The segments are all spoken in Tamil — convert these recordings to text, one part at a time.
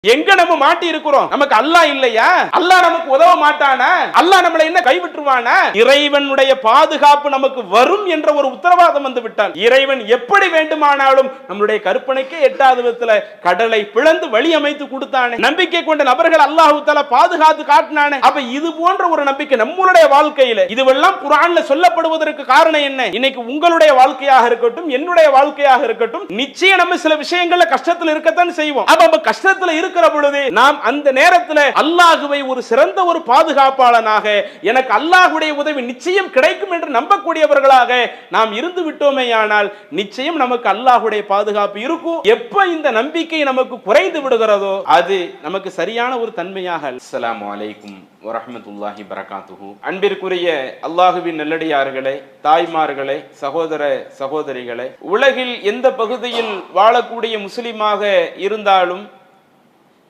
எங்க நம்ம மாட்டி இருக்கிறோம்? நமக்கு அல்லாஹ் இல்லையா? அல்லாஹ் நமக்கு உதவ மாட்டானா? அல்லாஹ் நம்மளை என்ன கைவிட்டுருவானா? இறைவனுடைய பாதுகாப்பு நமக்கு வரும் என்ற ஒரு உத்தரவாதம் வந்து விட்டால் இறைவன் எப்படி வேண்டுமானாலும் நம்மளுடைய கற்பனைக்கு எட்டாத விதத்துல கடலை பிளந்து வழி அமைத்து கொடுத்தானே. நம்பிக்கை கொண்ட நபர்கள் அல்லாஹ் தஆலா பாதுகாத்து காட்டினானே. அப்ப இது போன்ற ஒரு நம்பிக்கை நம்மளுடைய வாழ்க்கையில இதுவெல்லாம் குர்ஆன்ல சொல்லப்படுவதற்கு காரணம் என்ன? இன்னைக்கு உங்களுடைய வாழ்க்கையாக இருக்கட்டும், என்னுடைய வாழ்க்கையாக இருக்கட்டும், நிச்சயம் நம்ம சில விஷயங்கள்ல கஷ்டத்துல இருக்கத்தான் செய்வோம். அப்ப கஷ்டத்துல இருக்கிற பொழுது நாம் அந்த நேரத்தில் அல்லாஹ்வை ஒரு சிறந்த ஒரு பாதுகாப்பாளனாக, எனக்கு அல்லாஹ்வுடைய உதவி நிச்சயம் கிடைக்கும் என்று நம்பக்கூடியவர்களாக நாம் இருந்து விட்டோமேயானால் நிச்சயம் நமக்கு அல்லாஹ்வுடைய பாதுகாப்பு இருக்கும். எப்ப இந்த நம்பிக்கை நமக்கு குறைந்து விடுகிறதோ அது நமக்கு சரியான ஒரு தன்மையாக. அஸ்ஸலாமு அலைக்கும் வரஹ்மத்துல்லாஹி பரகாத்துஹு. அன்பிற்குரிய அல்லாஹ்வின் நல்லடியார்களே, தாய்மார்களே, சகோதர சகோதரிகளே, உலகில் எந்த பகுதியில் வாழக்கூடிய முஸ்லிமாக இருந்தாலும்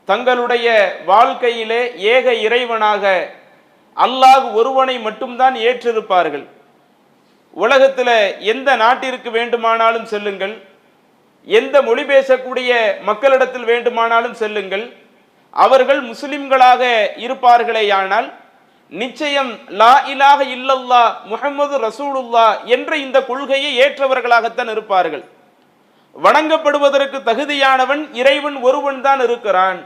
தங்களுடைய வாழ்க்கையிலே ஏக இறைவனாக அல்லாஹ் ஒருவனை மட்டும்தான் ஏற்றிருப்பார்கள். உலகத்தில் எந்த நாட்டிற்கு வேண்டுமானாலும் செல்லுங்கள், எந்த மொழி பேசக்கூடிய மக்களிடத்தில் வேண்டுமானாலும் செல்லுங்கள், அவர்கள் முஸ்லிம்களாக இருப்பார்களேயானால் நிச்சயம் லா இலாஹ இல்லல்லாஹ் முஹம்மது ரசூலுல்லாஹ் என்ற இந்த கொள்கையை ஏற்றவர்களாகத்தான் இருப்பார்கள். வணங்கப்படுவதற்கு தகுதியானவன் இறைவன் ஒருவன் தான் இருக்கிறான்.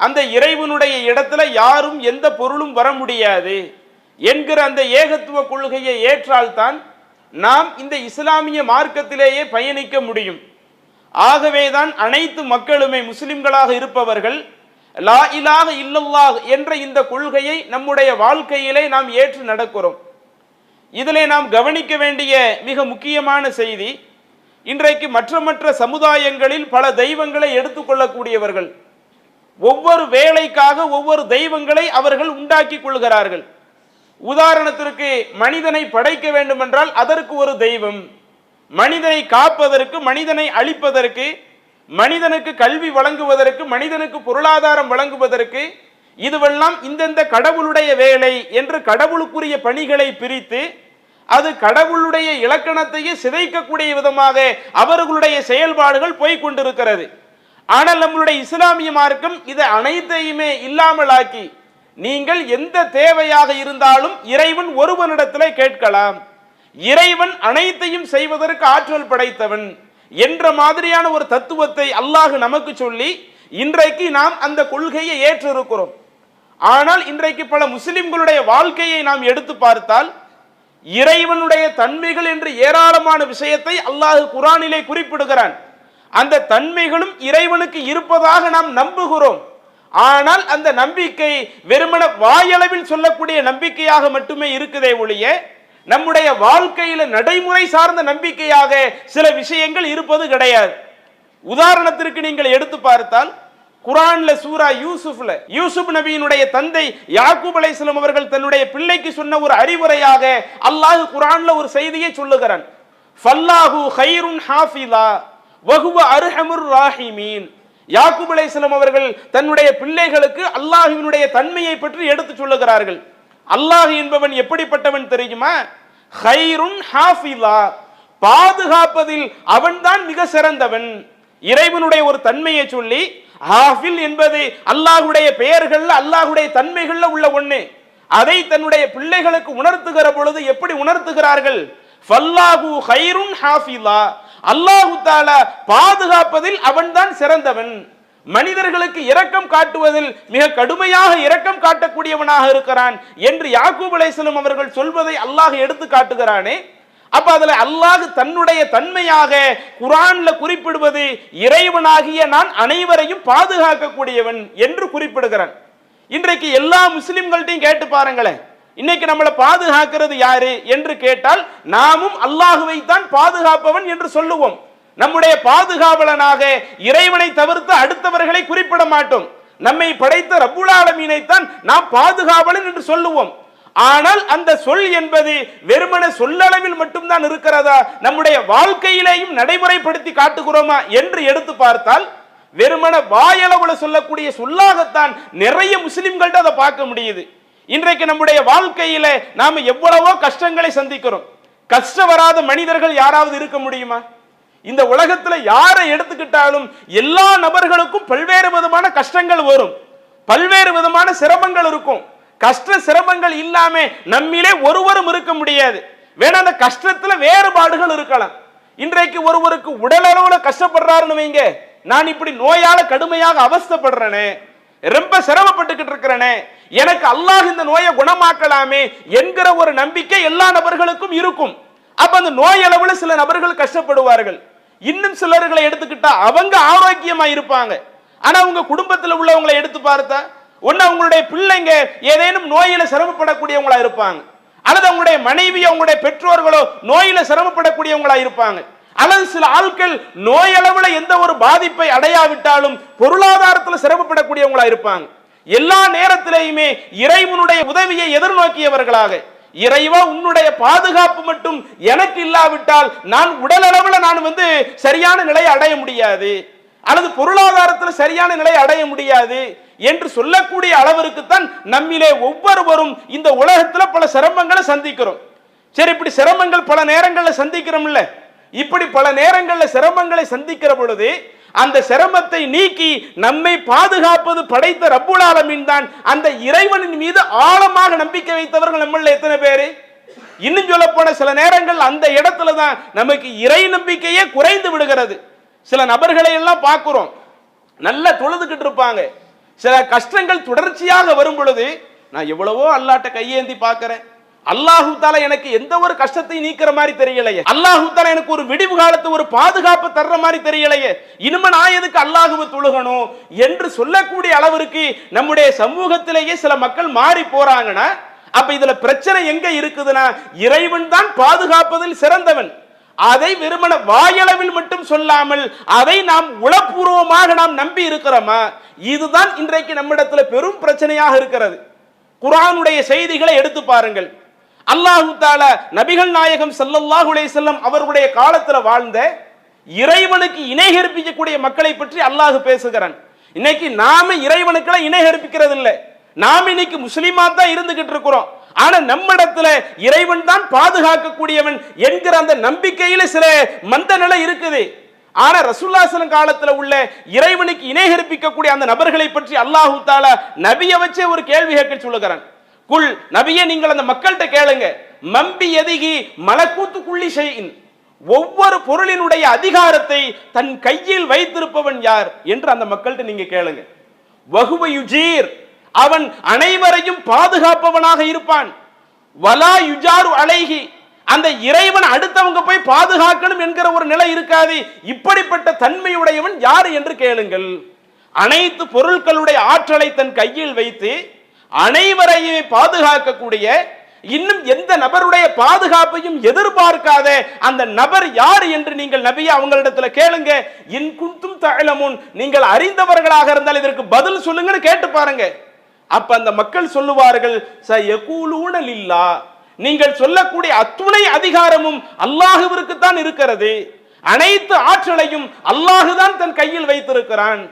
அந்த இறைவனுடைய இடத்துல யாரும் எந்த பொருளும் வர முடியாது என்கிற அந்த ஏகத்துவ கொள்கையை ஏற்றால்தான் நாம் இந்த இஸ்லாமிய மார்க்கத்திலேயே பயணிக்க முடியும். ஆகவேதான் அனைத்து மக்களுமே முஸ்லிம்களாக இருப்பவர்கள் லா இலாஹ இல்லல்லாஹ் என்ற இந்த கொள்கையை நம்முடைய வாழ்க்கையிலே நாம் ஏற்று நடக்கிறோம். இதிலே நாம் கவனிக்க வேண்டிய மிக முக்கியமான செய்தி, இன்றைக்கு மற்ற சமுதாயங்களில் பல தெய்வங்களை எடுத்துக்கொள்ளக்கூடியவர்கள் ஒவ்வொரு வேலைக்காக ஒவ்வொரு தெய்வங்களை அவர்கள் உண்டாக்கி கொள்கிறார்கள். உதாரணத்திற்கு மனிதனை படைக்க வேண்டும் என்றால் அதற்கு ஒரு தெய்வம், மனிதனை காப்பதற்கு, மனிதனை அழிப்பதற்கு, மனிதனுக்கு கல்வி வழங்குவதற்கு, மனிதனுக்கு பொருளாதாரம் வழங்குவதற்கு, இதுவெல்லாம் இந்தந்த கடவுளுடைய வேலை என்று கடவுளுக்குரிய பணிகளை பிரித்து அது கடவுளுடைய இலக்கணத்தையே சிதைக்கக்கூடிய விதமாக அவர்களுடைய செயல்பாடுகள் போய்கொண்டிருக்கிறது. ஆனால் நம்மளுடைய இஸ்லாமிய மார்க்கம் இதை அனைத்தையுமே இல்லாமலாக்கி நீங்கள் எந்த தேவையாக இருந்தாலும் இறைவன் ஒருவனிடத்திலே கேட்கலாம், இறைவன் அனைத்தையும் செய்வதற்கு ஆற்றல் படைத்தவன் என்ற மாதிரியான ஒரு தத்துவத்தை அல்லாஹ் நமக்கு சொல்லி இன்றைக்கு நாம் அந்த கொள்கையை ஏற்றிருக்கிறோம். ஆனால் இன்றைக்கு பல முஸ்லிம்களுடைய வாழ்க்கையை நாம் எடுத்து பார்த்தால் இறைவனுடைய தன்மைகள் என்று ஏராளமான விஷயத்தை அல்லாஹ் குர்ஆனிலே குறிப்பிடுகிறான். அந்த தன்மைகளும் இறைவனுக்கு இருப்பதாக நாம் நம்புகிறோம். ஆனால் அந்த நம்பிக்கை வெறுமன வாயளவில் சொல்லக்கூடிய நம்பிக்கையாக மட்டுமே இருக்குதே ஒழிய நம்முடைய வாழ்க்கையில நடைமுறை சார்ந்த நம்பிக்கையாக சில விஷயங்கள் இருப்பது கிடையாது. உதாரணத்திற்கு நீங்கள் எடுத்து பார்த்தால் குர்ஆன்ல சூரா யூசுப்ல யூசுப் நபியினுடைய தந்தை யாக்கூப் அலைஹிஸ்ஸலாம் அவர்கள் தன்னுடைய பிள்ளைக்கு சொன்ன ஒரு அறிவுரையாக அல்லாஹ் குர்ஆன்ல ஒரு செய்தியை சொல்லுகிறான். ஃபல்லாஹு கைருன் ஹாஃபிலா வஹுவ அர்ஹமுர் ராஹிமீன். யாக்கூப் அலைஹிஸ்ஸலாம் அவர்கள் தன்னுடைய பிள்ளைகளுக்கு அல்லாஹ்வினுடைய தன்மையை பற்றி எடுத்து சொல்லுகிறார்கள். அல்லாஹ் என்பவன் எப்படிப்பட்டவன் தெரியுமா? கைருன் ஹாஃபிலா, பாதுகாப்பதில் அவன்தான் மிக சிறந்தவன். இறைவனுடைய ஒரு தன்மையை சொல்லி, ஹாஃபில் என்பது அல்லாஹ்வுடைய பெயர்கள்ல அல்லாஹ்வுடைய தன்மைகள்ல உள்ள ஒண்ணு, அதை தன்னுடைய பிள்ளைகளுக்கு உணர்த்துகிற பொழுது எப்படி உணர்த்துகிறார்கள்? ஃபல்லாஹு கைருன் ஹாஃபிலா, அல்லாஹு தஆலா பாதுகாப்பதில் அவன்தான் சிறந்தவன். மனிதர்களுக்கு இரக்கம் காட்டுவதில் மிக கடுமையாக இரக்கம் காட்டக்கூடியவனாக இருக்கிறான் என்று யாக்கூப் அலைஹிஸ்ஸலாம் அவர்கள் சொல்வதை அல்லாஹ் எடுத்து காட்டுகிறானே. அப்ப அதுல அல்லாஹ் தன்னுடைய தன்மையாக குர்ஆன்ல குறிப்பிடுவது இறைவனாகிய நான் அனைவரையும் பாதுகாக்கக்கூடியவன் என்று குறிப்பிடுகிறான். இன்றைக்கு எல்லா முஸ்லிம்கள்ட்டையும் கேட்டு பாருங்களேன், இன்னைக்கு நம்மளை பாதுகாக்கிறது யாரு என்று கேட்டால் நாமும் அல்லாஹுவை தான் பாதுகாப்பவன் என்று சொல்லுவோம். நம்முடைய பாதுகாவலனாக இறைவனை தவிர்த்து அடுத்தவர்களை குறிப்பிட மாட்டோம். நம்மை படைத்த ரப்புல் ஆலமீனை தான் நாம் பாதுகாவலன் என்று சொல்லுவோம். ஆனால் அந்த சொல் என்பது வெறுமன சொல்லளவில் மட்டும்தான் இருக்கிறதா, நம்முடைய வாழ்க்கையிலேயும் நடைமுறைப்படுத்தி காட்டுகிறோமா என்று எடுத்து பார்த்தால் வெறுமன வாயளவுல சொல்லக்கூடிய சொல்லாகத்தான் நிறைய முஸ்லிம்கள்ட்ட அதை பார்க்க முடியுது. இன்றைக்கு நம்முடைய வாழ்க்கையில நாம எவ்வளவோ கஷ்டங்களை சந்திக்கிறோம். கஷ்டம் வராத மனிதர்கள் யாராவது இருக்க முடியுமா? இந்த உலகத்துல யாரை எடுத்துக்கிட்டாலும் எல்லா நபர்களுக்கும் பல்வேறு விதமான கஷ்டங்கள் வரும், பல்வேறு விதமான சிரமங்கள் இருக்கும். கஷ்ட சிரமங்கள் இல்லாம நம்மிலே ஒருவரும் இருக்க முடியாது. வேணா அந்த கஷ்டத்துல வேறுபாடுகள் இருக்கலாம். இன்றைக்கு ஒருவருக்கு உடல் அளவுல கஷ்டப்படுறாருன்னு வைங்க, நான் இப்படி நோயால கடுமையாக அவஸ்தைப்படுறேனே, ரொம்ப சிரமப்பட்டுக்கிட்டு இருக்கிறேனே, எனக்கு அல்லாஹ் இந்த நோயை குணமாக்கலாமே என்கிற ஒரு நம்பிக்கை எல்லா நபர்களுக்கும் இருக்கும். அப்ப அந்த நோய் அளவுல சில நபர்கள் கஷ்டப்படுவார்கள். இன்னும் சிலர்களை எடுத்துக்கிட்டா அவங்க ஆரோக்கியமா இருப்பாங்க. ஆனா உங்க குடும்பத்தில் உள்ளவங்களை எடுத்து பார்த்தா ஒன்னு அவங்களுடைய பிள்ளைங்க ஏதேனும் நோயில சிரமப்படக்கூடியவங்களா இருப்பாங்க, அல்லது அவங்களுடைய மனைவி அவங்களுடைய பெற்றோர்களோ நோயில சிரமப்படக்கூடியவங்களா இருப்பாங்க, அல்லது சில ஆட்கள் நோயளவுல எந்த ஒரு பாதிப்பை அடையாவிட்டாலும் பொருளாதாரத்தில் சிரமப்படக்கூடியவங்களா இருப்பாங்க. எல்லா நேரத்திலேயுமே இறைவனுடைய உதவியை எதிர்நோக்கியவர்களாக, இறைவா உன்னுடைய பாதுகாப்பு மட்டும் எனக்கு இல்லாவிட்டால் நான் உடல் அளவுல நான் சரியான நிலையை அடைய முடியாது, அல்லது பொருளாதாரத்தில் சரியான நிலையை அடைய முடியாது என்று சொல்லக்கூடிய அளவிற்கு தான் நம்மிலே ஒவ்வொருவரும் இந்த உலகத்துல பல சிரமங்களை சந்திக்கிறோம். சரி, இப்படி சிரமங்கள் பல நேரங்களில் சந்திக்கிறோம் இல்ல, இப்படி பல நேரங்களில் சிரமங்களை சந்திக்கிற பொழுது அந்த சிரமத்தை நீக்கி நம்மை பாதுகாப்பது படைத்த ரப்புல் ஆலமீன் தான். அந்த இறைவனின் மீது ஆழமாக நம்பிக்கை வைத்தவர்கள் நம்மள எத்தனை பேரு? இன்னும் சொல்ல போன சில நேரங்கள் அந்த இடத்துல தான் நமக்கு இறை நம்பிக்கையே குறைந்து விடுகிறது. சில நபர்களை எல்லாம் பார்க்கிறோம், நல்ல தொழுதுகிட்டு இருப்பாங்க, சில கஷ்டங்கள் தொடர்ச்சியாக வரும் பொழுது நான் எவ்வளவோ அல்லாஹ்ட்ட கையேந்தி பார்க்கிறேன், அல்லாஹு தாலா எனக்கு எந்த ஒரு கஷ்டத்தை நீக்கிற மாதிரி தெரியலையே, அல்லாஹு தாலா எனக்கு ஒரு விடிவு காலத்து ஒரு பாதுகாப்பு தர்ற மாதிரி தெரியலையே, இனிமே நான் எதுக்கு அல்லாஹுவை தொழுகணும் என்று சொல்லக்கூடிய அளவிற்கு நம்முடைய சமூகத்திலேயே சில மக்கள் மாறி போறாங்கன்னா, அப்ப இதுல பிரச்சனை எங்க இருக்குதுன்னா, இறைவன் தான் பாதுகாப்பதில் சிறந்தவன். அதை வெறுமன வாயளவில் மட்டும் சொல்லாமல் அதை நாம் உளப்பூர்வமாக நாம் நம்பி இருக்கிறோமா? இதுதான் இன்றைக்கு நம்மிடத்துல பெரும் பிரச்சனையாக இருக்கிறது. குர்ஆனுடைய செய்திகளை எடுத்து பாருங்கள். அல்லாஹு தஆலா நபிகள் நாயகம் ஸல்லல்லாஹு அலைஹி வஸல்லம் அவர்களுடைய காலத்துல வாழ்ந்த இறைவனுக்கு இணை கற்பிக்கக்கூடிய மக்களை பற்றி அல்லாஹ் பேசுகிறான். இன்னைக்கு நாம இறைவனுக்கு இணை கற்பிக்கிறது இல்லை, நாம இன்னைக்கு முஸ்லிமா தான் இருந்துகிட்டு இருக்கிறோம். ஆனா நம்மிடத்துல இறைவன் தான் பாதுகாக்கக்கூடியவன் என்கிற அந்த நம்பிக்கையில சில மந்த நிலை இருக்குது. ஆனா ரசூலுல்லாஹி ஸல்லல்லாஹு அலைஹி காலத்துல உள்ள இறைவனுக்கு இணை கற்பிக்கக்கூடிய அந்த நபர்களை பற்றி அல்லாஹு தஆலா நபியை வச்சே ஒரு கேள்வி கேட்க சொல்லுகிறான். குல், நபியே நீங்கள் அந்த மக்கள்கிட்ட கேளுங்க, மம்பி எதிகி மலக்கூத்து குள்ளி ஷைஇன், ஒவ்வொரு பொருளினுடைய அதிகாரத்தை தன் கையில் வைத்திருப்பவன் யார் என்று அந்த மக்கள்கிட்ட நீங்க கேளுங்க. வஹுவ யுஜீர், அவன் அனைவரையும் பாதுகாப்பவனாக இருப்பான். வலா யுஜாரு அலைஹி, அந்த இறைவன் அடுத்தவங்க போய் பாதுகாக்கணும் என்கிற ஒரு நிலை இருக்காது. இப்படிப்பட்ட தன்மையுடையவன் யார் என்று கேளுங்கள். அனைத்து பொருட்களுடைய ஆற்றலை தன் கையில் வைத்து அனைவரையும் பாதுகாக்கக்கூடிய, இன்னும் எந்த நபருடைய பாதுகாப்பையும் எதிர்பார்க்காத அந்த நபர் யார் என்று நீங்கள் நபியே அவங்களிடத்துல கேளுங்க. இன் குன்தும் தஅலமுன், நீங்கள் அறிந்தவர்களாக இருந்தால் இதற்கு பதில் சொல்லுங்கன்னு கேட்டு பாருங்க. அப்ப அந்த மக்கள் சொல்லுவார்கள், சயகூலூன லில்லாஹ், நீங்கள் சொல்லக்கூடிய அத்துணை அதிகாரமும் அல்லாஹ்விற்கு தான் இருக்கிறது, அனைத்து ஆற்றலையும் அல்லாஹுதான் தன் கையில் வைத்திருக்கிறான்.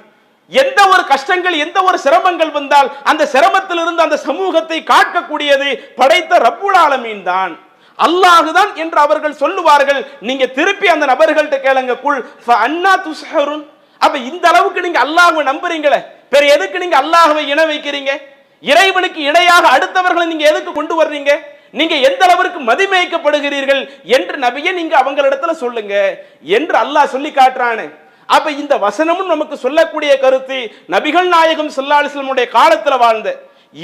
எந்த ஒரு கஷ்டங்கள் எந்த ஒரு சிரமங்கள் வந்தால் அந்த சிரமத்திலிருந்து அந்த சமூகத்தை காக்கக்கூடியது படைத்த ரப்புல் ஆலமீன் தான், அல்லாஹுதான் என்று அவர்கள் சொல்லுவார்கள். நீங்க திருப்பி அந்த நபர்கள்ட்ட கேளுங்க, குல் ஃபஅன்னா துஸ்ஹருன், அப்ப இந்த அளவுக்கு நீங்க அல்லாஹ்வை நம்புறீங்களே, வேற எதுக்கு நீங்க அல்லாஹ்வை இணை வைக்கிறீங்க? இறைவனுக்கு இணையாக அடுத்தவர்களை நீங்க எதுக்கு கொண்டு வர்றீங்க? நீங்க எந்த அளவிற்கு மதிமயக்கப்படுகிறீர்கள் என்று நபியே நீங்க அவங்களிடத்துல சொல்லுங்க என்று அல்லாஹ் சொல்லி காட்டுறானே. அப்ப இந்த வசனமும் நமக்கு சொல்லக்கூடிய கருத்து, நபிகள் நாயகம் ஸல்லல்லாஹு அலைஹி வஸல்லம் உடைய காலத்துல வாழ்ந்த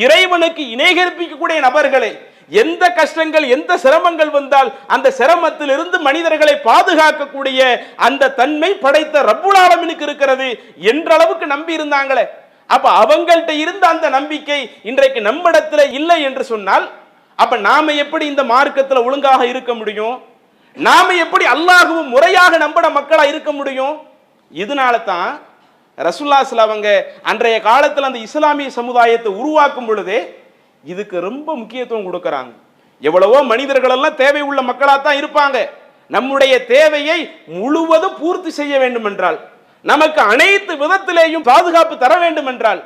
இறைவனுக்கு இணை கற்பிக்கக்கூடிய நபர்களை எந்த கஷ்டங்கள் எந்த சிரமங்கள் வந்தால் அந்த சிரமத்தில் இருந்து மனிதர்களை பாதுகாக்கக்கூடிய அந்த தன்மை படைத்த ரப்புல் ஆலமீனுக்கு இருக்கிறது என்ற அளவுக்கு நம்பி இருந்தாங்களே. அப்ப அவங்கள்ட்ட இருந்த அந்த நம்பிக்கை இன்றைக்கு நம்மிடத்துல இல்லை என்று சொன்னால், அப்ப நாம எப்படி இந்த மார்க்கத்துல ஒழுங்காக இருக்க முடியும்? நாம எப்படி அல்லாஹ்வும் முறையாக நம்பின மக்களா இருக்க முடியும்? இதனால தான் ரசூலுல்லாஹி ஸல்லல்லாஹு அவங்க அன்றைய காலத்தில் அந்த இஸ்லாமிய சமுதாயத்தை உருவாக்கும் பொழுதே இதுக்கு ரொம்ப முக்கியத்துவம் கொடுக்கறாங்க. எவ்வளவோ மனிதர்கள் எல்லாம் தேவை உள்ள மக்களா தான் இருப்பாங்க. நம்முடைய தேவையை முழுவதும் பூர்த்தி செய்ய வேண்டும் என்றால், நமக்கு அனைத்து விதத்திலேயும் பாதுகாப்பு தர வேண்டும் என்றால்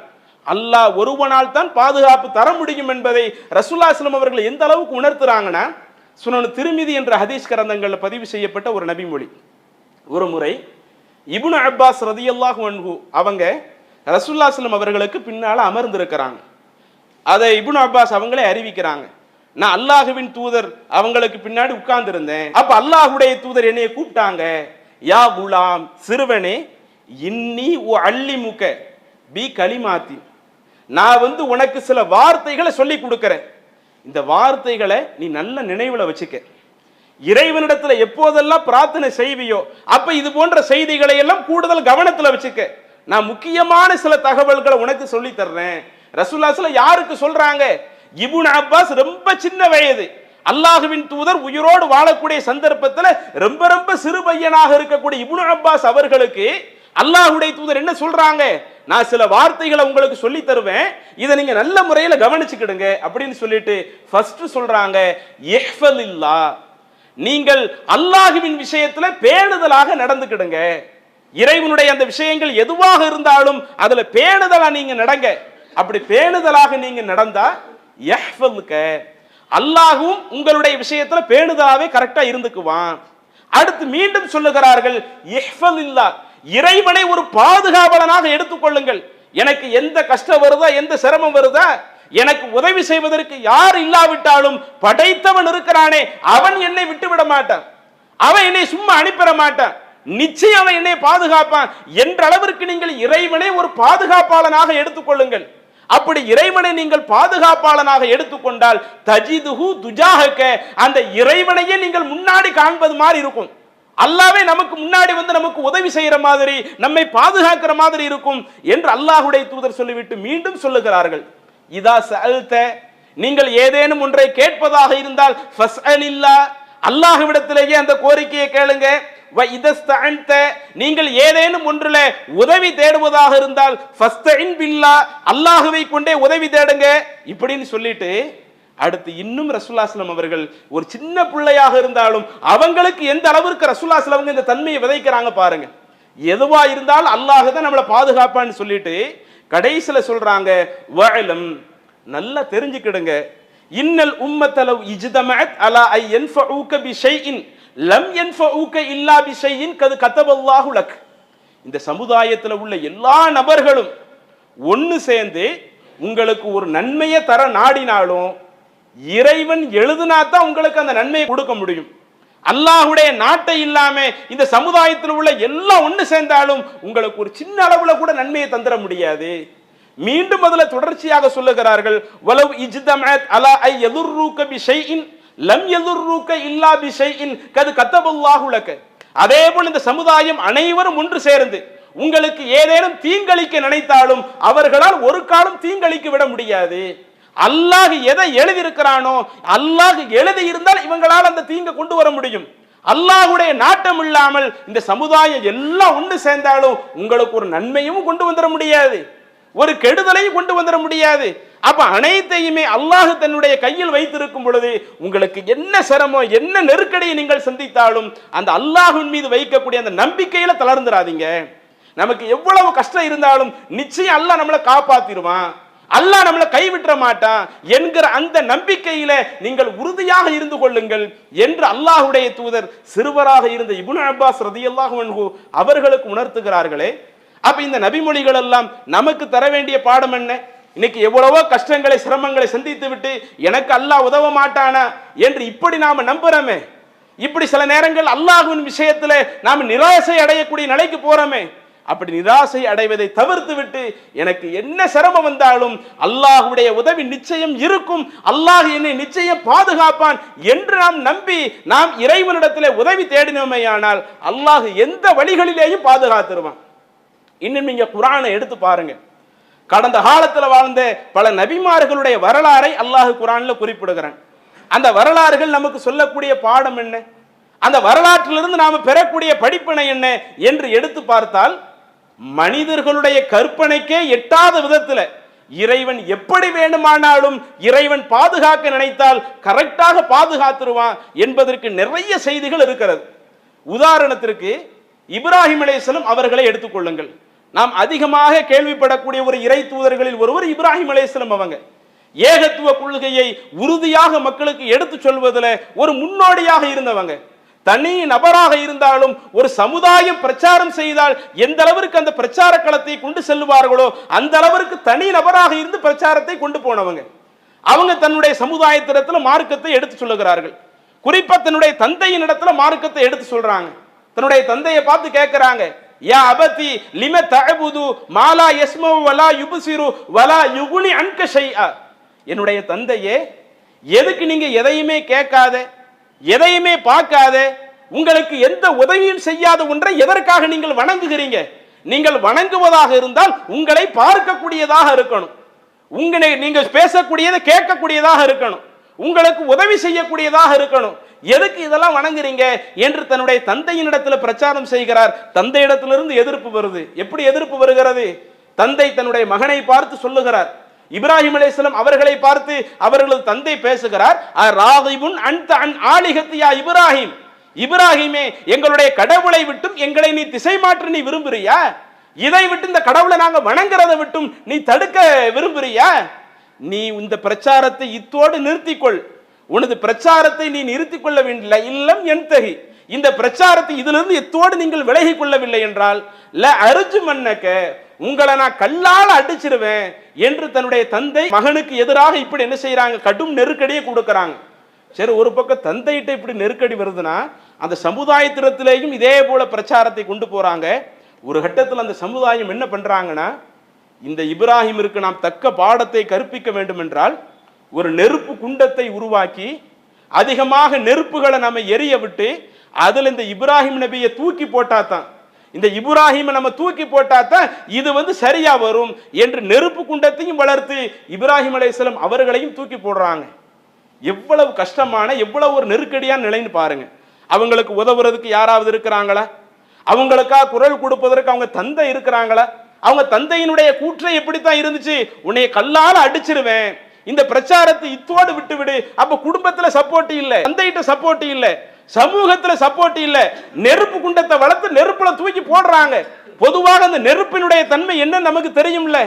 அல்லாஹ் ஒருவனால் தான் பாதுகாப்பு தர முடியும் என்பதை ரசூலுல்லாஹி ஸல்லல்லாஹு அலைஹி அவர்கள் எந்த அளவுக்கு உணர்த்துறாங்கன்னா, சுனன் திர்மிதி என்ற ஹதீஸ் கிரந்தங்கள்ல பதிவு செய்யப்பட்ட ஒரு நபிமொழி. ஒரு முறை இப்னு அப்பாஸ் ரதியல்லாஹு அன்ஹு அவங்க ரசூலுல்லாஹி ஸல்லல்லாஹு அவர்களுக்கு பின்னால அமர்ந்திருக்கிறாங்க. அதை இப்னு அப்பாஸ் அவங்களே அறிவிக்கிறாங்க. நான் அல்லாஹுவின் தூதர் அவங்களுக்கு பின்னாடி உட்கார்ந்து இருந்தேன். அப்ப அல்லாஹ்வுடைய தூதர் என்னைய கூப்பிட்டாங்க. யா குலாம், சிறுவனே, இன்னி உஅல்லிமுக பி கலிமாத்தி, நான் உனக்கு சில வார்த்தைகளை சொல்லி கொடுக்கிறேன். இந்த வார்த்தைகளை நீ நல்ல நினைவுல வச்சுக்க. இறைவனிடத்துல எப்போதெல்லாம் பிரார்த்தனை செய்வியோ அப்ப இது போன்ற செய்திகளை எல்லாம் கூடுதல் கவனத்துல வச்சுக்க. நான் முக்கியமான சில தகவல்களை உனக்கு சொல்லி தர்றேன். ரசூலுல்லாஹி ஸல்லல்லாஹு யாருக்கு சொல்றாங்க? இப்னு அப்பாஸ் ரொம்ப சின்ன வயது, அல்லாஹுவின் தூதர் உயிரோடு வாழக்கூடிய சந்தர்ப்பத்தில் ரொம்ப ரொம்ப சிறு பையனாக இருக்கக்கூடிய இப்னு அப்பாஸ் அவர்களுக்கு அல்லாஹ்வுடைய தூதர் என்ன சொல்றாங்க? நான் சில வார்த்தைகளை உங்களுக்கு சொல்லி தருவேன், இதை நீங்க நல்ல முறையில கவனிச்சுக்கிடுங்க அப்படின்னு சொல்லிட்டு ஃபர்ஸ்ட் சொல்றாங்க, இஹ்ஃபலில்லாஹ், நீங்கள் அல்லாஹ்வின் விஷயத்துல பேணுதலாக நடந்துக்கிடுங்க. இறைவனுடைய அந்த விஷயங்கள் எதுவாக இருந்தாலும் அதுல பேணுதலா நீங்க நடங்க. அப்படி பேணுதலாக நீங்க நடந்தா யஹ்ஃபலுக, அல்லாஹ்வும் உங்களுடைய விஷயத்துல பேணுதலாவே கரெக்டா இருந்துக்குவான். அடுத்து மீண்டும் சொல்லுகிறார்கள், இஹ்ஃபலில்லாஹ், இறைவனை ஒரு பாதுகாவலனாக எடுத்துக்கொள்ளுங்கள். எனக்கு எந்த கஷ்டம் வருதா, எந்த சிரமம் வருதா, எனக்கு உதவி செய்வதற்கு யார் இல்லாவிட்டாலும் படைத்தவன் இருக்கிறானே, அவன் என்னை விட்டு விட மாட்டான், அவன் என்னை சும்மா அனுப்பிட மாட்டான், நிச்சயம் அவன் என்னை பாதுகாப்பான் என்ற அளவிற்கு நீங்கள் இறைவனை ஒரு பாதுகாப்பாளனாக எடுத்துக்கொள்ளுங்கள். அப்படி இறைவனை நீங்கள் பாதுகாப்பாளனாக எடுத்துக்கொண்டால் தஜிதுஹு துஜாஹக, அந்த இறைவனையே நீங்கள் முன்னாடி காண்பது மாதிரி இருக்கும். அல்லாஹ்வே நமக்கு முன்னாடி நமக்கு உதவி செய்யற மாதிரி, நம்மை பாதுகாக்கிற மாதிரி இருக்கும் என்று அல்லாஹ்வுடைய தூதர் சொல்லிவிட்டு மீண்டும் சொல்லுகிறார்கள், இதா சஅல்த, நீங்கள் ஏதேனும் ஒன்றை கேட்பதாக இருந்தால் ஃபஸ்அலில்லாஹ், அல்லாஹ்விடத்திலேயே அந்த கோரிக்கையை கேளுங்க. வ இதஸ்தஅன்த, நீங்கள் ஏதேனும் ஒன்றிலே உதவி தேடுவதாக இருந்தால் ஃபஸ்தஇன் பில்லாஹ், அல்லாஹ்வை கொண்டே உதவி தேடுங்க இப்படின்னு சொல்லிட்டு அடுத்து இன்னும் ரசூலுல்லாஹி ஸல்லல்லாஹு அவர்கள் ஒரு சின்ன பிள்ளையாக இருந்தாலும் அவங்களுக்கு எந்த அளவிற்கு ரசூலுல்லாஹி ஸல்லல்லாஹு இந்த தன்மையை விதைக்கிறாங்க பாருங்க. எதுவா இருந்தாலும் அல்லாஹ் தான் நம்மளை பாதுகாப்பான்னு சொல்லிட்டு கடைசில சொல்றாங்க, வஅலம், நல்லா தெரிஞ்சுக்கிடுங்க, இன்னல் உம்மத லவ் இஜ்தமஅத் அலா ஐ யன்ஃபஉக பிஷைஇன் லம் யன்ஃபஉக இல்லா பிஷைஇன் கத் கதபல்லாஹு லக், இந்த சமுதாயத்தில் உள்ள எல்லா நபர்களும் ஒன்னு சேர்ந்து உங்களுக்கு ஒரு நன்மையை தர நாடினாலும் இறைவன் எழுதுனாதான் உங்களுக்கு அந்த நன்மையை கொடுக்க முடியும். அல்லாஹ்வுடைய நாட்டை இல்லாம இந்த சமுதாயத்தில் உள்ள எல்லாம் ஒன்று சேர்ந்தாலும் உங்களுக்கு ஒரு சின்ன அளவுல கூட நன்மையை தந்துட முடியாது. மீண்டும் அதுல தொடர்ச்சியாக சொல்லுகிறார்கள், வலவ் இஜ்தமஅத் அலா ஐ யதுர்ருக பிஷைஇன் லம் யதுர்ருக இல்லா பிஷைஇன் கத் கதபல்லாஹு லக, அதேபோல் இந்த சமுதாயம் அனைவரும் ஒன்று சேர்ந்து உங்களுக்கு ஏதேனும் தீங்களிக்க நினைத்தாலும் அவர்களால் ஒரு காலம் தீங்களிக்க விட முடியாது. அல்லாஹ் எதை எழுதி இருக்கிறானோ, அல்லாஹ் எழுதி இருந்தால் இவங்களால் அந்த தீங்கை கொண்டு வர முடியும். அல்லாஹ்வுடைய நாட்டம் இல்லாமல் இந்த சமுதாயம் எல்லாம் ஒன்று சேர்ந்தாலும் உங்களுக்கு ஒரு நன்மையும் கொண்டு வந்துட முடியாது, ஒரு கெடுதலையும் கொண்டு வந்துட முடியாது. அப்ப அனைத்தையுமே அல்லாஹ் தன்னுடைய கையில் வைத்திருக்கும் பொழுது உங்களுக்கு என்ன சிரமம், என்ன நெருக்கடியை நீங்கள் சந்தித்தாலும் அந்த அல்லாஹ்வின் மீது வைக்கக்கூடிய அந்த நம்பிக்கையில தளர்ந்துடாதீங்க. நமக்கு எவ்வளவு கஷ்டம் இருந்தாலும் நிச்சயம் அல்லாஹ் நம்மளை காப்பாத்திடுவான், அல்லாஹ் நம்மளை கைவிட்ட மாட்டான் என்கிற அந்த நம்பிக்கையில நீங்கள் உறுதியாக இருந்து கொள்ளுங்கள் என்று அல்லாஹ்வுடைய தூதர் சிறுவராக இருந்த இப்னு அப்பாஸ் ரலியல்லாஹு அன்ஹு அவர்களுக்கு உணர்த்துகிறார்களே. அப்ப இந்த நபிமொழிகள் எல்லாம் நமக்கு தர வேண்டிய பாடம் என்ன? இன்னைக்கு எவ்வளவோ கஷ்டங்களை சிரமங்களை சந்தித்து விட்டு எனக்கு அல்லாஹ் உதவ மாட்டானா என்று இப்படி நாம நம்புறோமே, இப்படி சில நேரங்கள் அல்லாஹ்வின் விஷயத்துல நாம நிராசை அடையக்கூடிய நிலைக்கு போறோமே, அப்படி நிராசை அடைவதை தவிர்த்து விட்டு எனக்கு என்ன சிரமம் வந்தாலும் அல்லாஹ்வுடைய உதவி நிச்சயம் இருக்கும், அல்லாஹ் என்னை நிச்சயம் பாதுகாப்பான் என்று நாம் நம்பி நாம் இறைவனிடத்தில் உதவி தேடினோமேயானால் அல்லாஹ் எந்த வழிகளிலேயும் பாதுகாத்துருவான். இன்னும் நீங்க குர்ஆனை எடுத்து பாருங்க, கடந்த காலத்தில் வாழ்ந்த பல நபிமார்களுடைய வரலாறை அல்லாஹ் குர்ஆன்ல குறிப்பிடுகிறான். அந்த வரலாறுகள் நமக்கு சொல்லக்கூடிய பாடம் என்ன, அந்த வரலாற்றிலிருந்து நாம பெறக்கூடிய படிப்பினை என்ன என்று எடுத்து பார்த்தால் மனிதர்களுடைய கற்பனைக்கே எட்டாத விதத்தில் இறைவன் எப்படி வேண்டுமானாலும் இறைவன் பாதுகாக்க நினைத்தால் கரெக்டாக பாதுகாத்துருவான் என்பதற்கு நிறைய செய்திகள் இருக்கிறது. உதாரணத்திற்கு இப்ராஹிம் அலைஹிஸ்ஸலாம் அவர்களை எடுத்துக்கொள்ளுங்கள். நாம் அதிகமாக கேள்விப்படக்கூடிய ஒரு இறை தூதர்களில் ஒருவர் இப்ராஹிம் அலைஹிஸ்ஸலாம். அவங்க ஏகத்துவ கொள்கையை உறுதியாக மக்களுக்கு எடுத்து சொல்வதில் ஒரு முன்னோடியாக இருந்தவங்க. தனி நபராக இருந்தாலும் ஒரு சமுதாயம் பிரச்சாரம் செய்தால் எந்த அளவிற்கு அந்த பிரச்சார களத்தை கொண்டு செல்லுவார்களோ அந்த அளவிற்கு தனி நபராக இருந்து பிரச்சாரத்தை கொண்டு போனவங்க. அவங்க தன்னுடைய சமுதாயத்திடத்துல மார்க்கத்தை எடுத்து சொல்லுகிறார்கள். குறிப்பா தன்னுடைய தந்தையின் இடத்துல மார்க்கத்தை எடுத்து சொல்றாங்க. தன்னுடைய தந்தையை பார்த்து கேட்கிறாங்க, யா அபதி லிம தஅபுது மாலா யஸ்மஉ வலா யுப்சிரு வலா யுக்னி அன்க ஷைஆ. என்னுடைய தந்தையே, எதுக்கு நீங்க எதையுமே கேட்காத, எதையுமே பார்க்காத, உங்களுக்கு எந்த உதவியும் செய்யாத ஒன்றை எதற்காக நீங்கள் வணங்குகிறீங்க? நீங்கள் வணங்குவதாக இருந்தால் உங்களை பார்க்கக்கூடியதாக இருக்கணும், உங்களை நீங்க பேசக்கூடியதை கேட்கக்கூடியதாக இருக்கணும், உங்களுக்கு உதவி செய்யக்கூடியதாக இருக்கணும். எதுக்கு இதெல்லாம் வணங்குறீங்க என்று தன்னுடைய தந்தையின் இடத்துல பிரச்சாரம் செய்கிறார். தந்தை இடத்திலிருந்து எதிர்ப்பு வருது. எப்படி எதிர்ப்பு வருகிறது? தந்தை தன்னுடைய மகனை பார்த்து சொல்லுகிறார். இப்ராஹிம் அலைஹிஸ்ஸலாம் அவர்களை பார்த்து அவர்களது தந்தை பேசுகிறார், ராகிபுன் அன்த அன் ஆலிஹத்தியா இப்ராஹிம். இப்ராஹிமே, எங்களுடைய கடவுளை விட்டும் எங்களை நீ திசை மாற்ற நீ விரும்புறியா? இதை விட்டு, இந்த கடவுளை நாங்க வணங்குறதை விட்டும் நீ தடுக்க விரும்புறியா? நீ இந்த பிரச்சாரத்தை இத்தோடு நிறுத்திக்கொள். உனது பிரச்சாரத்தை நீ நிறுத்திக் கொள்ள வேண்டிய இல்லம் என்தகி. இந்த பிரச்சாரத்தை இதிலிருந்து எத்தோடு நீங்கள் விலகி கொள்ளவில்லை என்றால் ல அர்ஜு மன்னக, உங்களை நான் கல்லால் அடிச்சிருவேன் என்று தன்னுடைய தந்தை மகனுக்கு எதிராக இப்படி என்ன செய்யறாங்க? கடும் நெருக்கடியை கொடுக்கறாங்க. சரி, ஒரு பக்கம் தந்தையிட்ட இப்படி நெருக்கடி வருதுன்னா அந்த சமுதாயத்திடத்திலேயும் இதே போல பிரச்சாரத்தை கொண்டு போறாங்க. ஒரு கட்டத்தில் அந்த சமுதாயம் என்ன பண்றாங்கன்னா, இந்த இப்ராஹிமிற்கு நாம் தக்க பாடத்தை கற்பிக்க வேண்டும் என்றால் ஒரு நெருப்பு குண்டத்தை உருவாக்கி அதிகமாக நெருப்புகளை நம்ம எரிய விட்டு அதில் இந்த இப்ராஹிம் நபியை தூக்கி போட்டாதான், இந்த இப்ராஹிமை நம்ம தூக்கி போட்டாதான் இது சரியா வரும் என்று நெருப்பு குண்டத்தையும் வளர்த்து இப்ராஹிம் அலைஹிஸ்ஸலாம் அவர்களையும் தூக்கி போடுறாங்க. எவ்வளவு கஷ்டமான, எவ்வளவு ஒரு நெருக்கடியான நிலைன்னு பாருங்க. அவங்களுக்கு உதவுறதுக்கு யாராவது இருக்கிறாங்களா? அவங்களுக்கா குரல் கொடுப்பதற்கு அவங்க தந்தை இருக்கிறாங்களா? அவங்க தந்தையினுடைய கூற்றை எப்படித்தான் இருந்துச்சு? உன்னை கல்லால அடிச்சிருவேன், இந்த பிரச்சாரத்தை இத்தோடு விட்டு விடு. அப்ப குடும்பத்துல சப்போர்ட் இல்ல, தந்தையிட்ட சப்போர்ட் இல்ல, சமூகத்துல சப்போர்ட் இல்ல, நெருப்பு குண்டத்தை வளர்த்து நெருப்புல தூக்கி போடுறாங்க. பொதுவாக அந்த நெருப்பினுடைய தன்மை என்ன நமக்கு தெரியும்ல.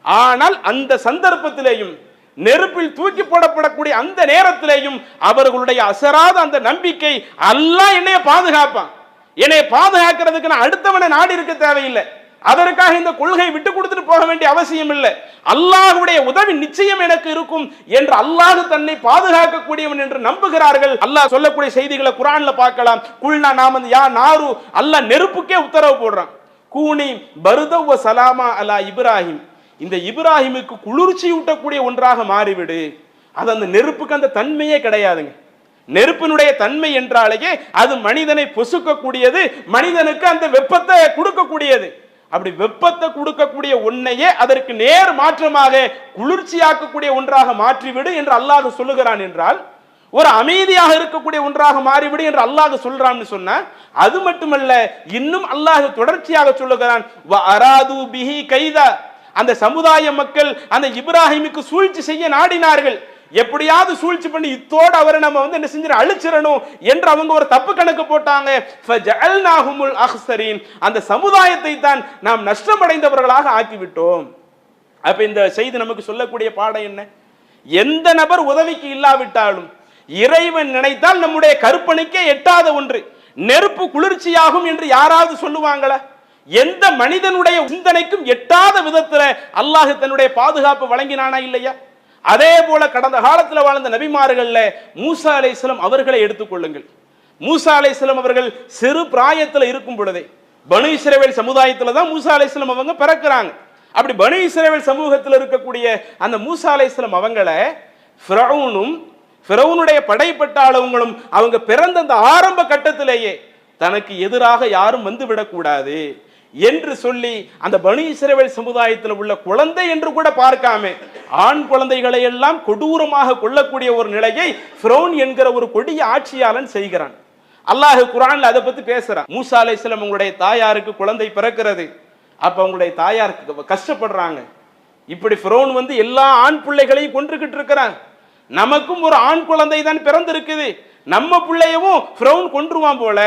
ஆனால் அந்த சந்தர்ப்பத்திலேயும், நெருப்பில் தூக்கி போடப்படக்கூடிய அந்த நேரத்திலேயும் அவர்களுடைய அசராத அந்த நம்பிக்கை, அல்லாஹ் என்னைய பாதுகாப்பான், என்னை பாதுகாக்கிறதுக்கு நான் அடுத்தவனை நாடி இருக்க தேவையில்லை, அதற்காக இந்த கொள்கை விட்டு கொடுத்துட்டு போக வேண்டிய அவசியம் இல்லை, அல்லாஹ்வுடைய உதவி நிச்சயம் எனக்கு இருக்கும் என்று அல்லாஹ் தன்னை பாதுகாக்கக்கூடியவன் என்று நம்புகிறார்கள். அல்லாஹ் சொல்லக்கூடிய செய்திகளை குர்ஆன்ல பார்க்கலாம். குல்னா நாம யா நாரு, அல்லாஹ் நெருப்புக்கே உத்தரவு போடுறான், கூனி பர்தவ சலாமா அலா இப்ராஹிம், இந்த இப்ராஹிமுக்கு குளிர்ச்சி ஊட்டக்கூடிய ஒன்றாக மாறிவிடு. அது அந்த நெருப்புக்கு அந்த தன்மையே கிடையாதுங்க. நெருப்பினுடைய தன்மை என்றாலேயே அது மனிதனை பொசுக்கக்கூடியது, மனிதனுக்கு அந்த வெப்பத்தை கொடுக்கக்கூடியது. அப்படி வெப்பத்தை கொடுக்கக்கூடிய ஒன்னையே அதற்கு நேர் மாற்றமாக குளிர்ச்சியாக்கக்கூடிய ஒன்றாக மாற்றிவிடு என்று அல்லாஹ் சொல்லுகிறான் என்றால், ஒரு அமைதியாக இருக்கக்கூடிய ஒன்றாக மாறிவிடு என்று அல்லாஹ் சொல்றான்னு சொன்னா, அது மட்டுமல்ல, இன்னும் அல்லாஹ் தொடர்ச்சியாக சொல்லுகிறான், வ அராது பிஹி கைதா, அந்த சமுதாய மக்கள் அந்த இப்ராஹிமுக்கு சூழ்ச்சி செய்ய நாடினார்கள். எப்படியாவது சூழ்ச்சி பண்ணி இத்தோடு அவரை நம்ம என்ன செஞ்சு அழிச்சிடணும் என்று அவங்க ஒரு தப்பு கணக்கு போட்டாங்க. ஃபஜஅல்நாஹுமுல் அக்ஸரீன், அந்த சமுதாயத்தை தான் நாம் நஷ்டமடைந்தவர்களாக ஆக்கிவிட்டோம். அப்ப இந்த செய்தி நமக்கு சொல்லக்கூடிய பாடம் என்ன? எந்த நபர் உதவிக்கு இல்லாவிட்டாலும் இறைவன் நினைத்தால் நம்முடைய கற்பனைக்கே எட்டாத ஒன்று நெருப்பு குளிர்ச்சியாகும் என்று யாராவது சொல்லுவாங்களா? எந்த மனிதனுடைய சிந்தனைக்கும் எட்டாத விதத்துல அல்லாஹ் தன்னுடைய பாதுகாப்பு வழங்கினானா இல்லையா? அதே போல கடந்த காலத்தில் வாழ்ந்த நபிமார்கள்ல மூசா அலைஹிஸ்ஸலாம் அவர்களை எடுத்துக்கொள்ளுங்கள். மூசா அலைஹிஸ்ஸலாம் அவர்கள் சிறு பிராயத்தில் இருக்கும் பொழுதே பனு இஸ்ரவேல் சமுதாயத்துல தான் மூசா அலைஹிஸ்ஸலாம் அவங்க பிறக்கிறாங்க. அப்படி பனு இஸ்ரவேல் சமூகத்தில் இருக்கக்கூடிய அந்த மூசா அலைஹிஸ்ஸலாம் அவங்கள ஃபிரௌனுடைய படைப்பட்டாளவங்களும் அவங்க பிறந்த அந்த ஆரம்ப கட்டத்திலேயே தனக்கு எதிராக யாரும் வந்து விடக்கூடாது என்று சொல்லி அந்த பனு இஸ்ரவேல் சமுதாயத்தில் உள்ள குழந்தை என்று கூட பார்க்காம ஆண் குழந்தைகளை எல்லாம் கொடூரமாக கொல்லக்கூடிய ஒரு நிலையை ஃபிரௌன் என்கிற ஒரு கொடிய ஆட்சியாளன் செய்கிறான். அல்லாஹ் குர்ஆன்ல அதை பத்தி பேசுறான். மூசா அலைஹிஸ்ஸலாம் உங்களுடைய தாயாருக்கு குழந்தை பிறக்கிறது. அப்ப உங்களுடைய தாயார் கஷ்டப்படுறாங்க. இப்படி ஃபிரௌன் எல்லா ஆண் பிள்ளைகளையும் கொன்றுகிட்டு இருக்கிறான். நமக்கும் ஒரு ஆண் குழந்தை தான் பிறந்திருக்குது, நம்ம பிள்ளையவும் ஃபிரௌன் கொன்றுவான் போல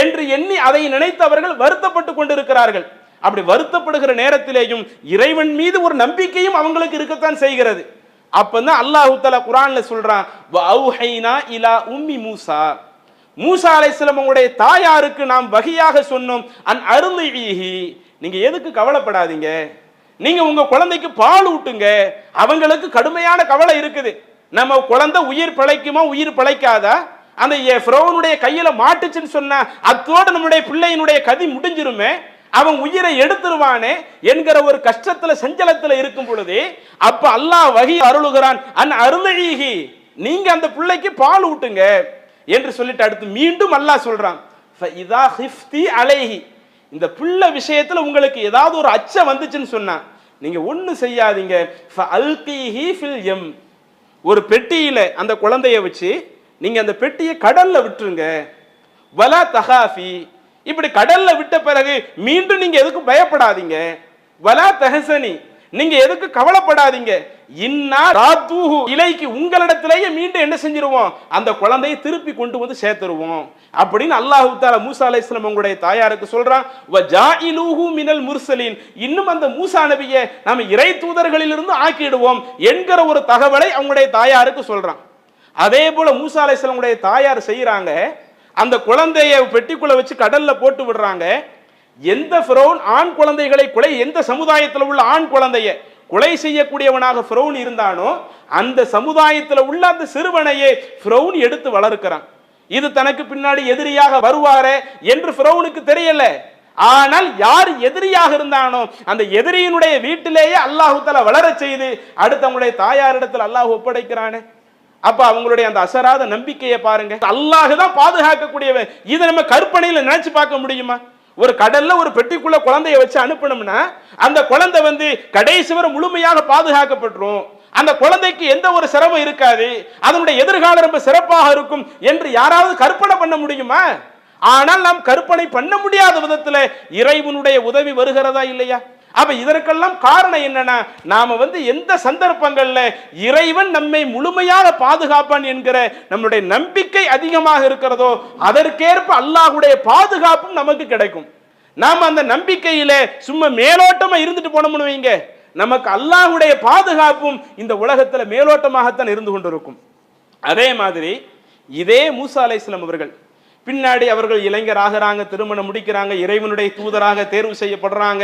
என்று எண்ணி அதை நினைத்து அவர்கள் வருத்தப்பட்டு கொண்டிருக்கிறார்கள். அப்படி வருத்தப்படுகிற நேரத்திலேயும் இறைவன் மீது ஒரு நம்பிக்கையும் அவங்களுக்கு இருக்கத்தான் செய்கிறது. அப்பதான் அல்லாஹ் தஆலா குர்ஆன்ல சொல்றான், வஅவ்ஹைனா இலா உம்மி மூசா, மூசா அலைஹிஸ்ஸலாம் உங்களுடைய தாயாருக்கு நாம் வகையாக சொன்னோம், அன் அருளிஹி, நீங்க எதுக்கு கவலைப்படாதீங்க, நீங்க உங்க குழந்தைக்கு பால் ஊட்டுங்க. அவங்களுக்கு கடுமையான கவலை இருக்குது, நம்ம குழந்தை உயிர் பிழைக்குமா உயிர் பிழைக்காதா, அந்த ஃபிரௌனுடைய கையில மாட்டுச்சுன்னு சொன்னா அத்தோடு நம்முடைய பிள்ளையினுடைய கதி முடிஞ்சிருமே, அவன் உயிரை எடுத்துருவானே என்கிற ஒரு கஷ்டத்துல சஞ்சலத்துல இருக்கும் பொழுது அப்ப அல்லாஹ் வஹி அருளுகிறான், அன் அருளிஹி, நீங்க அந்த பிள்ளைக்கு பால் ஊட்டுங்க என்று சொல்லிட்டு அடுத்து மீண்டும் அல்லாஹ் சொல்றான், ஃபஇதா ஹிஃப்தி அலைஹி, இந்த பிள்ளை விஷயத்துல உங்களுக்கு ஏதாவது ஒரு அச்சம் வந்துச்சுன்னு சொன்னா நீங்க ஒண்ணு செய்யாதீங்க, ஃபஅல்கிஹி ஃபில் யம், ஒரு பெட்டியில அந்த குழந்தைய வச்சு நீங்க அந்த பெட்டியை கடல்ல விட்டுருங்க. வலா தஹாஃபி, இப்படி கடல்ல விட்ட பிறகு மீண்டும் நீங்க எதுக்கு பயப்படாதீங்க. வலா தஹசனி, நீங்க எதுக்கு கவலைப்படாதீங்க. இன்னா ராத்தூஹு இலைக்கு, உங்களிடத்திலேயே மீண்டும் என்ன செஞ்சிருவோம், அந்த குழந்தையை திருப்பி கொண்டு வந்து சேர்த்துருவோம் அப்படின்னு அல்லாஹ் தஆலா மூசா அலைஹிஸ்ஸலாம் உங்களுடைய தாயாருக்கு சொல்றான். வஜாயிலூஹு மினல் முர்சலீன், இன்னும் அந்த மூசா நபியை நாம இறை தூதர்களிலிருந்து ஆக்கிடுவோம் என்கிற ஒரு தகவலை அவங்களுடைய தாயாருக்கு சொல்றான். அதே போல மூசா அலைஹிஸ்ஸலாம் உங்களுடைய தாயார் செய்யறாங்க, அந்த குழந்தையை பெட்டிக்குள்ள வச்சு கடல்ல போட்டு விடுறாங்க. எந்த ஃபிரௌன் ஆண் குழந்தைகளை கொலை, எந்த சமுதாயத்தில் உள்ள ஆண் குழந்தையை கொலை செய்யக்கூடியவனாக ஃபிரௌன் இருந்தானோ அந்த சமுதாயத்தில் உள்ள அந்த சிறுவனையே ஃபிரௌன் எடுத்து வளர்க்கிறான். இது தனக்கு பின்னாடி எதிரியாக வருவாரே என்று ஃபிரௌனுக்கு தெரியல. ஆனால் யார் எதிரியாக இருந்தானோ அந்த எதிரியினுடைய வீட்டிலேயே அல்லாஹ் தஆலா வளர செய்து அடுத்து அவங்களுடைய தாயாரிடத்தில் அல்லாஹ் ஒப்படைக்கிறானே. அப்ப அவங்களுடைய அந்த அசராத நம்பிக்கையை பாருங்க. அல்லாஹ் தான் பாதுகாக்கக்கூடியவன். இதை நம்ம கற்பனையில நினைச்சு பார்க்க முடியுமா? ஒரு கடல்ல ஒரு பெட்டிக்குள்ள குழந்தைய வச்சு அனுப்பணும்னா அந்த குழந்தை கடைசி வரை முழுமையாக பாதுகாக்கப்பட்டுரும், அந்த குழந்தைக்கு எந்த ஒரு சிரமம் இருக்காது, அதனுடைய எதிர்காலம் ரொம்ப சிறப்பாக இருக்கும் என்று யாராவது கற்பனை பண்ண முடியுமா? ஆனால் நாம் கற்பனை பண்ண முடியாத விதத்துல இறைவனுடைய உதவி வருகிறதா இல்லையா? அப்ப இதற்கெல்லாம் காரணம் என்னன்னா, நாம எந்த சந்தர்ப்பங்கள்ல இறைவன் நம்மை முழுமையாக பாதுகாப்பான் என்கிற நம்முடைய நம்பிக்கை அதிகமாக இருக்கிறதோ அதற்கேற்ப அல்லாஹ்வுடைய பாதுகாப்பும் நமக்கு கிடைக்கும். நாம அந்த நம்பிக்கையில சும்மா மேலோட்டமா இருந்துட்டு போனோம்னு வைங்க, நமக்கு அல்லாஹ்வுடைய பாதுகாப்பும் இந்த உலகத்துல மேலோட்டமாகத்தான் இருந்து கொண்டிருக்கும். அதே மாதிரி இதே மூசா அலைஹிஸ்ஸலாம் அவர்கள் பின்னாடி அவர்கள் இளைஞராகிறாங்க, திருமணம் முடிக்கிறாங்க, இறைவனுடைய தூதராக தேர்வு செய்யப்படுறாங்க.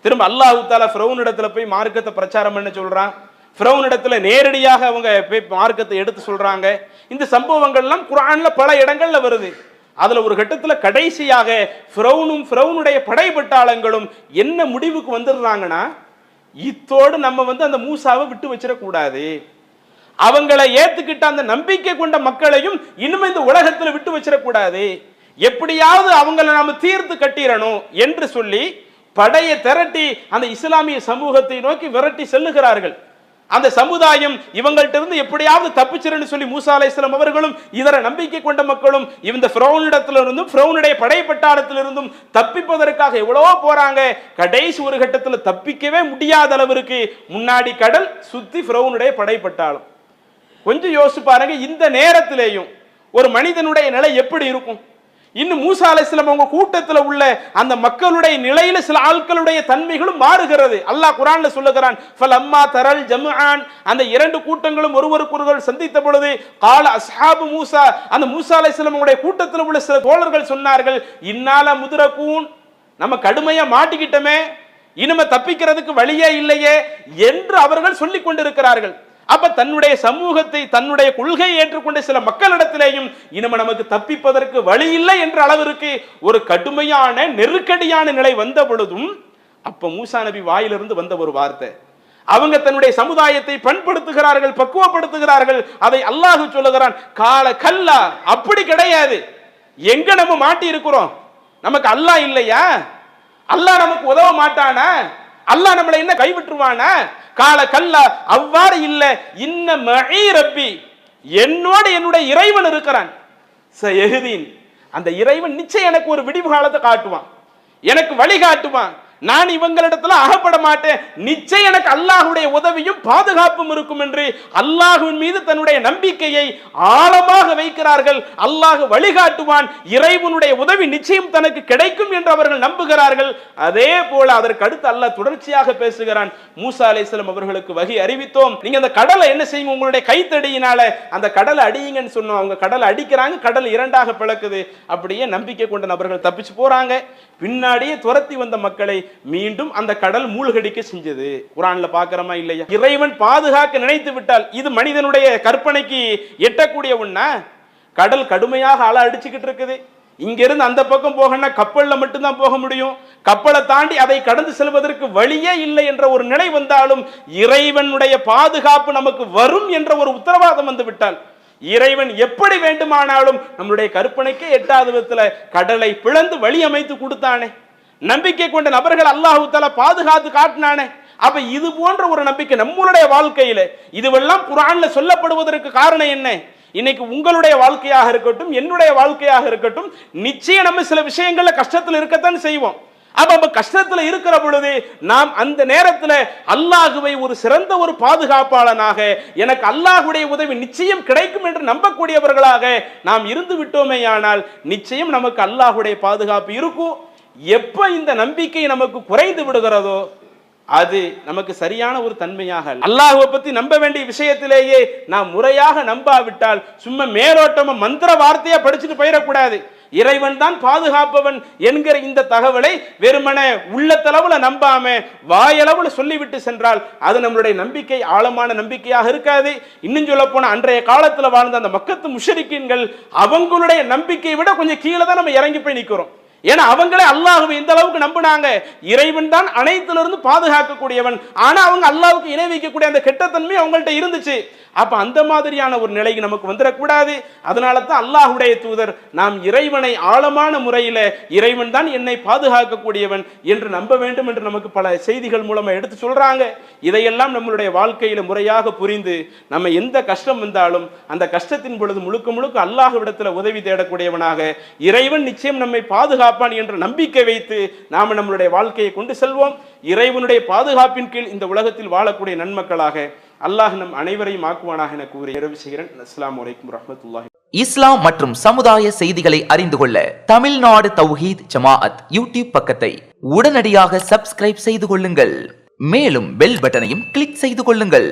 திரும்ப அல்லாஹ் தஆலா ஃபிரௌன் இடத்துல போய் மார்க்கத்தை பிரச்சாரம் பண்ண சொல்றான். ஃபிரௌன் இடத்துல நேரடியாக அவங்க போய் மார்க்கத்தை எடுத்து சொல்றாங்க. இந்த சம்பவங்கள்லாம் குர்ஆன்ல பல இடங்கள்ல வருது. அதுல ஒரு கட்டத்துல கடைசியாக ஃபிரௌனும் ஃபிரௌனுடைய படைபட்டாளங்களும் என்ன முடிவுக்கு வந்துடுறாங்கன்னா, இத்தோடு நம்ம அந்த மூசாவை விட்டு வச்சிடக்கூடாது, அவங்களை ஏத்துக்கிட்ட அந்த நம்பிக்கை கொண்ட மக்களையும் இனிமே இந்த உலகத்துல விட்டு வச்சிடக்கூடாது, எப்படியாவது அவங்களை நாம தீர்த்து கட்டிடணும் என்று சொல்லி படையை திரட்டி அந்த இஸ்லாமிய சமூகத்தை நோக்கி விரட்டி செல்லுகிறார்கள். அந்த சமுதாயம் இவங்கள்ட்ட இருந்து எப்படியாவது தப்பிச்சிருன்னு சொல்லி மூசா அலைஹிஸ்ஸலாம் அவர்களும் இதர நம்பிக்கை கொண்ட மக்களும் இந்த ஃபிரௌனிடத்திலிருந்தும் ஃபிரௌனுடைய படைப்பட்டாளத்திலிருந்தும் தப்பிப்பதற்காக எவ்வளவோ போறாங்க. கடைசி ஒரு கட்டத்தில் தப்பிக்கவே முடியாத அளவிற்கு முன்னாடி கடல், சுத்தி ஃபிரௌனுடைய படைப்பட்டாளம். கொஞ்சம் யோசிச்சு பாருங்க, இந்த நேரத்திலேயும் ஒரு மனிதனுடைய நிலை எப்படி இருக்கும்? இன்னும் மூசா அலைஹிஸ்ஸலாம் அவங்க கூட்டத்தில் உள்ள அந்த மக்களுடைய நிலையில சில ஆட்களுடைய தன்மைகளும் மாறுகிறது. அல்லாஹ் குர்ஆன்ல சொல்லுகிறான், ஃபலம்மா தரல் ஜம்ஆன், அந்த இரண்டு கூட்டங்களும் ஒருவருக்கொருவர் சந்தித்த பொழுது கால அஸ்ஹாபு மூசா, அந்த மூசா அலைஹிஸ்ஸலாம் உடைய கூட்டத்தில் உள்ள சில தோழர்கள் சொன்னார்கள், இன்னால முத்ரகூன், நம்ம கடுமையா மாட்டிக்கிட்டோமே, இனிமே தப்பிக்கிறதுக்கு வழியே இல்லையே என்று அவர்கள் சொல்லிக் கொண்டிருக்கிறார்கள். அப்ப தன்னுடைய சமூகத்தை, தன்னுடைய கொள்கையை ஏற்றுக்கொண்ட சில மக்களிடத்திலேயும் இனிமே நமக்கு தப்பிப்பதற்கு வழி இல்லை என்ற அளவிற்கு ஒரு கடுமையான நெருக்கடியான நிலை வந்த பொழுதும் அப்ப மூசா நபி வாயிலிருந்து வந்த ஒரு வார்த்தை, அவங்க தன்னுடைய சமுதாயத்தை பண்படுத்துகிறார்கள், பக்குவப்படுத்துகிறார்கள். அதை அல்லாஹ் சொல்லுகிறான், கால கல்லா, அப்படி கிடையாது. எங்க நம்ம மாட்டி இருக்கிறோம்? நமக்கு அல்லாஹ் இல்லையா? அல்லாஹ் நமக்கு உதவ மாட்டானா? அல்லாஹ் நம்மளை என்ன கைவிட்டுருவானா? கால கல்லா, அவ்வாறு இல்ல, இன்ன மஇ ரப்பி, என்னோட என்னுடைய இறைவன் இருக்கிறான், சயஹ்தீன், அந்த இறைவன் நிச்சயம் எனக்கு ஒரு விடிவு காலத்தை காட்டுவான், எனக்கு வழி காட்டுவான். நான் இவங்களிடத்துல அகப்பட மாட்டேன், நிச்சயம் எனக்கு அல்லாஹ்வுடைய உதவியும் பாதுகாப்பும் இருக்கும் என்று அல்லாஹ்வின் மீது தன்னுடைய நம்பிக்கையை ஆழமாக வைக்கிறார்கள். அல்லாஹ் வழிகாட்டுவான், இறைவனுடைய உதவி நிச்சயம் தனக்கு கிடைக்கும் என்று அவர்கள் நம்புகிறார்கள். அதே போல அதற்கு அடுத்து அல்லாஹ் தொடர்ச்சியாக பேசுகிறான். மூசா அலைஹிஸ்ஸலாம் அவர்களுக்கு வஹி அறிவித்தோம், நீங்க அந்த கடலை என்ன செய்யுங்க, உங்களுடைய கைத்தடியினால அந்த கடலை அடியுங்கன்னு சொன்னோம். அவங்க கடலை அடிக்கிறாங்க, கடல் இரண்டாக பிளக்குது. அப்படியே நம்பிக்கை கொண்ட நபர்கள் தப்பிச்சு போறாங்க. பின்னாடியே துரத்தி வந்த மக்களை மீண்டும் அந்த கடல் மூழ்கடிக்க செஞ்சது. குர்ஆன்ல பார்க்கறமா இல்லையா? இறைவன் பாதுகாக்க நினைத்து விட்டால் இது மனிதனுடைய கற்பனைக்கு எட்டக்கூடிய ஒண்ணா? கடல் கடுமையாக அலை அடிச்சுக்கிட்டு இருக்குது. இங்க இருந்து அந்த பக்கம் போகணும்னா கப்பல்ல மட்டும்தான் போக முடியும். கப்பலை தாண்டி அதை கடந்து செல்வதற்கு வழியே இல்லை என்ற ஒரு நிலை வந்தாலும் இறைவனுடைய பாதுகாப்பு நமக்கு வரும் என்ற ஒரு உத்தரவாதம் வந்து விட்டால் இறைவன் எப்படி வேண்டுமானாலும் நம்முடைய கற்பனைக்கே எட்டாத விதத்துல கடலை பிளந்து வழி அமைத்து கொடுத்தானே. நம்பிக்கை கொண்ட நபர்கள் அல்லாஹ் தஆலா பாதுகாத்து காட்டினானே. அப்ப இது போன்ற ஒரு நம்பிக்கை நம்மளுடைய வாழ்க்கையில இதுவெல்லாம் குர்ஆன்ல சொல்லப்படுவதற்கு காரணம் என்ன? இன்னைக்கு உங்களுடைய வாழ்க்கையாக இருக்கட்டும், என்னுடைய வாழ்க்கையாக இருக்கட்டும், நிச்சயம் நம்ம சில விஷயங்கள்ல கஷ்டத்தில் இருக்கத்தான் செய்வோம். அப்ப கஷ்டத்துல இருக்கிற பொழுது நாம் அந்த நேரத்தில் அல்லாஹுவை ஒரு சிறந்த ஒரு பாதுகாப்பாளனாக, எனக்கு அல்லாஹுடைய உதவி நிச்சயம் கிடைக்கும் என்று நம்பக்கூடியவர்களாக நாம் இருந்து விட்டோமேயானால் நிச்சயம் நமக்கு அல்லாஹுடைய பாதுகாப்பு இருக்கும். எப்ப இந்த நம்பிக்கை நமக்கு குறைந்து விடுகிறதோ அது நமக்கு சரியான ஒரு தன்மையாக, அல்லாஹ்வை பத்தி நம்ப வேண்டிய விஷயத்திலேயே நாம் முறையாக நம்பாவிட்டால் சும்மா மேலோட்டமா மந்திர வார்த்தையா படிச்சுட்டு போயிடக்கூடாது. இறைவன் தான் பாதுகாப்பவன் என்கிற இந்த தகவலை வெறுமனே உள்ளத்தளவுல நம்பாம வாயளவுல சொல்லிவிட்டு சென்றால் அது நம்மளுடைய நம்பிக்கை ஆழமான நம்பிக்கையாக இருக்காது. இன்னும் சொல்ல போன அன்றைய காலத்துல வாழ்ந்த அந்த மக்கத்து முஷ்ரிக்கீன்கள் அவங்களுடைய நம்பிக்கையை விட கொஞ்சம் கீழே தான் நம்ம இறங்கி போய் நிற்கிறோம். ஏன்னா அவங்களே அல்லாஹ்வை இந்த அளவுக்கு நம்பினாங்க. இறைவன் தான் அனைத்திலிருந்து பாதுகாக்கக்கூடியவன். ஆனா அவங்க அல்லாஹ்வுக்கு இணை வைக்கக்கூடிய அந்த கெட்டத்தன்மை அவங்கள்ட்ட இருந்துச்சு. அப்ப அந்த மாதிரியான ஒரு நிலைக்கு நமக்கு வந்துடக்கூடாது. அதனால தான் அல்லாஹ்வுடைய தூதர் நாம் இறைவனை ஆழமான முறையில இறைவன் தான் என்னை பாதுகாக்கக்கூடியவன் என்று நம்ப வேண்டும் என்று நமக்கு பல செய்திகள் மூலமா எடுத்து சொல்றாங்க. இதையெல்லாம் நம்மளுடைய வாழ்க்கையில முறையாக புரிந்து நம்ம எந்த கஷ்டம் வந்தாலும் அந்த கஷ்டத்தின் பொழுது முழுக்க முழுக்க அல்லாஹ்விடத்துல உதவி தேடக்கூடியவனாக இறைவன் நிச்சயம் நம்மை பாதுகாப்பான் என்ற நம்பிக்கை வைத்து நாம நம்மளுடைய வாழ்க்கையை கொண்டு செல்வோம். இறைவனுடைய பாதுகாப்பின் கீழ் இந்த உலகத்தில் வாழக்கூடிய நன்மக்களாக அல்லாஹ் நம் அனைவரையும் ஆக்குவானாக என கூறி நிறைவு செய்கிறேன். அஸ்ஸலாமு அலைக்கும் வரஹ்மத்துல்லாஹி. இஸ்லாம் மற்றும் சமுதாய செய்திகளை அறிந்து கொள்ள தமிழ்நாடு தௌஹீத் ஜமாஅத் யூடியூப் பக்கத்தை உடனடியாக சப்ஸ்கிரைப் செய்து கொள்ளுங்கள். மேலும் பெல் பட்டனையும் கிளிக் செய்து கொள்ளுங்கள்.